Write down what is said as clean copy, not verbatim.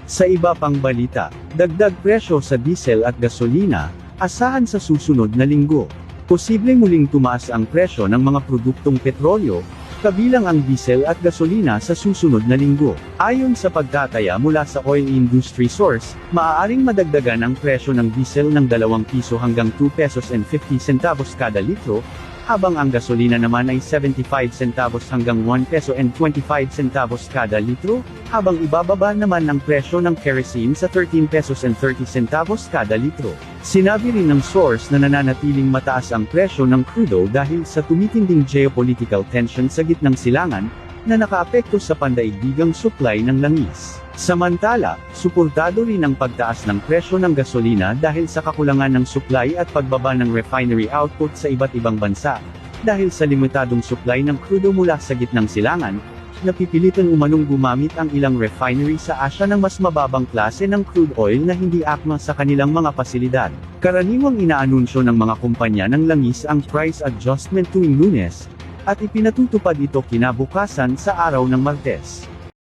Sa iba pang balita, dagdag presyo sa diesel at gasolina, asahan sa susunod na linggo. Posibleng muling tumaas ang presyo ng mga produktong petrolyo, kabilang ang diesel at gasolina sa susunod na linggo. Ayon sa pagtataya mula sa oil industry source, maaaring madagdagan ang presyo ng diesel ng 2 piso hanggang 2 pesos and 50 centavos kada litro, habang ang gasolina naman ay 75 centavos hanggang 1 peso and 25 centavos kada litro, habang ibababa naman ang presyo ng kerosene sa 13 pesos and 30 centavos kada litro. Sinabi rin ng source na nananatiling mataas ang presyo ng crudo dahil sa tumitinding geopolitical tension sa gitnang silangan, na nakaapekto sa pandaigdigang supply ng langis. Samantala, suportado rin ang pagtaas ng presyo ng gasolina dahil sa kakulangan ng supply at pagbaba ng refinery output sa iba't ibang bansa, dahil sa limitadong supply ng crudo mula sa gitnang silangan, napipilitan umanong gumamit ang ilang refinery sa Asia ng mas mababang klase ng crude oil na hindi akma sa kanilang mga pasilidad. Karaniwang inaanunsyo ng mga kumpanya ng langis ang price adjustment tuwing Lunes, at ipinatutupad ito kinabukasan sa araw ng Martes.